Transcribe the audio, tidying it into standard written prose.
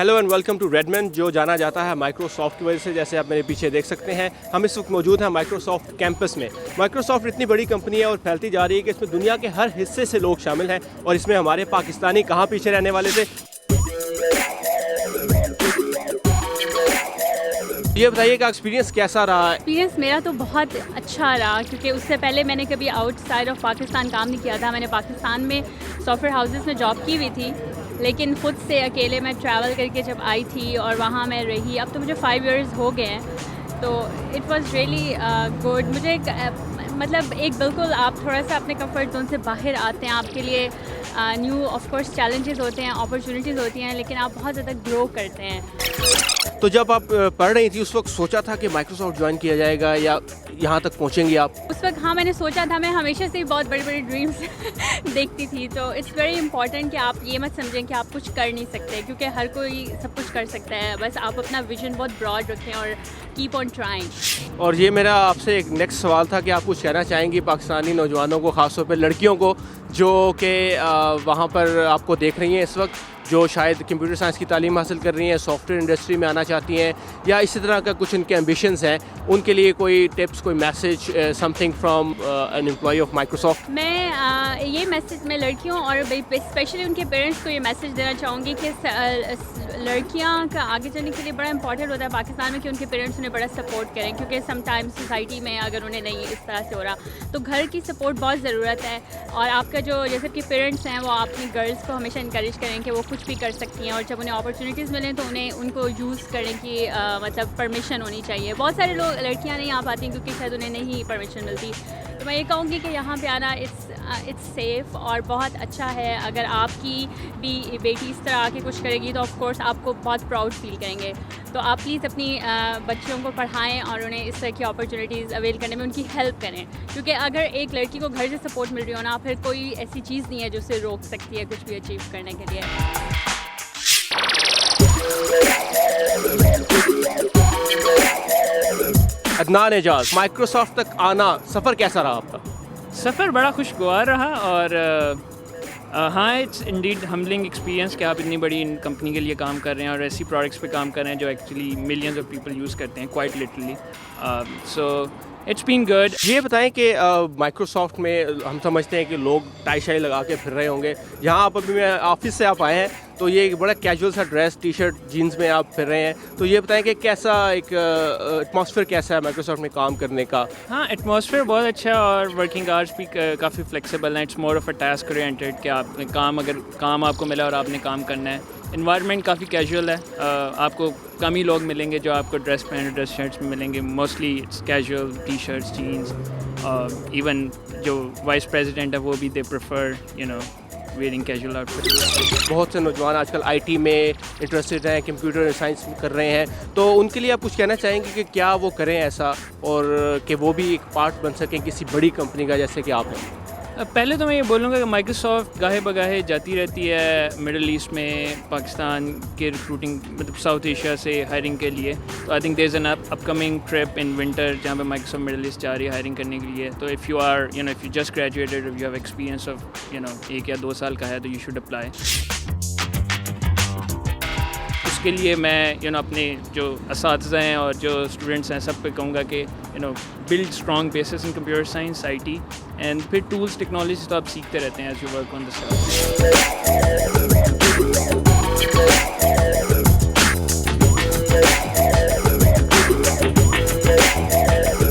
Hello and welcome to Redman, जो जाना जाता है माइक्रोसॉफ्ट की वजह से। जैसे आप मेरे पीछे देख सकते हैं, हम इस वक्त मौजूद हैं माइक्रोसॉफ्ट कैंपस में। माइक्रोसॉफ्ट इतनी बड़ी कंपनी है और फैलती जा रही है कि इसमें दुनिया के हर हिस्से से लोग शामिल हैं, और इसमें हमारे पाकिस्तानी कहाँ पीछे रहने वाले थे। ये बताइए कि एक्सपीरियंस कैसा रहा? एक्सपीरियंस मेरा तो बहुत अच्छा रहा, क्योंकि उससे पहले मैंने कभी आउटसाइड ऑफ पाकिस्तान काम नहीं किया था। मैंने पाकिस्तान में सॉफ्टवेयर हाउसेस में जॉब की हुई थी, लेकिन खुद से अकेले मैं ट्रैवल करके जब आई थी और वहाँ मैं रही। अब तो मुझे 5 इयर्स हो गए हैं, तो इट वाज रियली गुड। मुझे मतलब एक बिल्कुल आप थोड़ा सा अपने कंफर्ट जोन से बाहर आते हैं। आपके लिए न्यू ऑफ कोर्स चैलेंजेस होते हैं, अपॉर्चुनिटीज़ होती हैं, लेकिन आप बहुत ज़्यादा ग्रो करते हैं। तो जब आप पढ़ रही थी उस वक्त सोचा था कि माइक्रोसॉफ्ट ज्वाइन किया जाएगा या यहाँ तक पहुँचेंगी आप? उस वक्त हाँ, मैंने सोचा था। मैं हमेशा से बहुत बड़ी बड़ी ड्रीम्स देखती थी। तो इट्स वेरी इंपॉर्टेंट कि आप ये मत समझें कि आप कुछ कर नहीं सकते, क्योंकि हर कोई सब कुछ कर सकता है। बस आप अपना विजन बहुत ब्रॉड रखें और कीप ऑन ट्राइंग। और ये मेरा आपसे एक नेक्स्ट सवाल था कि आप कुछ कहना चाहेंगी पाकिस्तानी नौजवानों को, ख़ासतौर पर लड़कियों को जो कि वहाँ पर आपको देख रही हैं इस वक्त, जो शायद कंप्यूटर साइंस की तालीम हासिल कर रही हैं, सॉफ्टवेयर इंडस्ट्री में आना चाहती हैं, या इसी तरह का कुछ उनके एम्बिशंस हैं, उनके लिए कोई टिप्स, कोई message, something from an employ of Microsoft? मैं ये मैसेज मैं लड़कियों और स्पेशली उनके पेरेंट्स को ये मैसेज देना चाहूँगी कि लड़कियाँ का आगे चलने के लिए बड़ा इंपॉर्टेंट होता है पाकिस्तान में कि उनके पेरेंट्स उन्हें बड़ा सपोर्ट करें, क्योंकि समटाइम्स सोसाइटी में अगर उन्हें नहीं इस तरह से हो रहा, तो घर की सपोर्ट बहुत ज़रूरत है। और आपका जो जैसे कि पेरेंट्स हैं, वो अपनी गर्ल्स को हमेशा इंकरेज करें कि वो कुछ भी कर सकती हैं, और जब उन्हें अपॉर्चुनिटीज़ मिलें तो उनको यूज़ करने की मतलब परमिशन होनी चाहिए। बहुत सारे लोग लड़कियां नहीं आ पाती क्योंकि शायद उन्हें नहीं परमिशन मिलती। तो मैं ये कहूँगी कि यहाँ पे आना इट्स सेफ़ और बहुत अच्छा है। अगर आपकी भी बेटी इस तरह आके कुछ करेगी तो ऑफ कोर्स आपको बहुत प्राउड फील करेंगे। तो आप प्लीज़ अपनी बच्चियों को पढ़ाएं और उन्हें इस तरह की अपॉर्चुनिटीज़ अवेल करने में उनकी हेल्प करें, क्योंकि अगर एक लड़की को घर से सपोर्ट मिल रही हो ना, फिर कोई ऐसी चीज़ नहीं है जो उसे रोक सकती है कुछ भी अचीव करने के लिए। अदनान एजाज, माइक्रोसॉफ्ट तक आना सफ़र कैसा रहा आपका? सफ़र बड़ा खुशगवार रहा, और हाँ, इट्स इंडीड हम्बलिंग एक्सपीरियंस कि आप इतनी बड़ी कंपनी के लिए काम कर रहे हैं और ऐसी प्रोडक्ट्स पे काम कर रहे हैं जो actually millions of people use करते हैं, quite literally. So it's been good. ये बताएं कि माइक्रोसॉफ्ट में हम समझते हैं कि लोग टाई शाई लगा के फिर रहे होंगे। यहाँ आप अभी ऑफिस से आप आए हैं, तो ये एक बड़ा कैजुअल सा ड्रेस, टी शर्ट, जीन्स में आप फिर रहे हैं। तो ये बताएं कि कैसा एक एटमॉस्फेयर कैसा है माइक्रोसॉफ्ट में काम करने का? हाँ, एटमॉस्फेयर बहुत अच्छा है और वर्किंग आवर्स भी काफ़ी फ्लेक्सिबल हैं। It's more of a task oriented कि आपने अगर काम आपको मिला और आपने काम करना है। इन्वायरमेंट काफ़ी कैजुअल है। आपको कम ही लोग मिलेंगे जो आपको ड्रेस पैंट, ड्रेस शर्ट्स में मिलेंगे। Mostly it's casual, T shirts, jeans. Even जो वाइस प्रेसिडेंट है वो भी they prefer wearing casual outfit. बहुत से नौजवान आजकल आईटी में इंटरेस्टेड हैं, कंप्यूटर साइंस कर रहे हैं, तो उनके लिए आप कुछ कहना चाहेंगे कि क्या वो करें ऐसा, और कि वो भी एक पार्ट बन सकें किसी बड़ी कंपनी का जैसे कि आप हैं? पहले तो मैं ये बोलूँगा कि माइक्रोसॉफ्ट गाहे बगाहे जाती रहती है मिडल ईस्ट में, पाकिस्तान के रिक्रूटिंग, मतलब साउथ एशिया से हायरिंग के लिए। तो I think there is an upcoming trip in winter जहाँ पे माइक्रोसॉफ्ट मिडल ईस्ट जा रही है हायरिंग करने के लिए। तो if you are if you just graduated, if you have experience of 1 या 2 साल का है, तो यू शुड अप्लाई। उसके लिए मैं अपने जो असातिज़ा हैं और जो स्टूडेंट्स हैं सब पे कहूँगा कि build strong basis in computer science, IT, and फिर टूल्स, टेक्नोलॉजीज तो आप सीखते रहते हैं as you work on the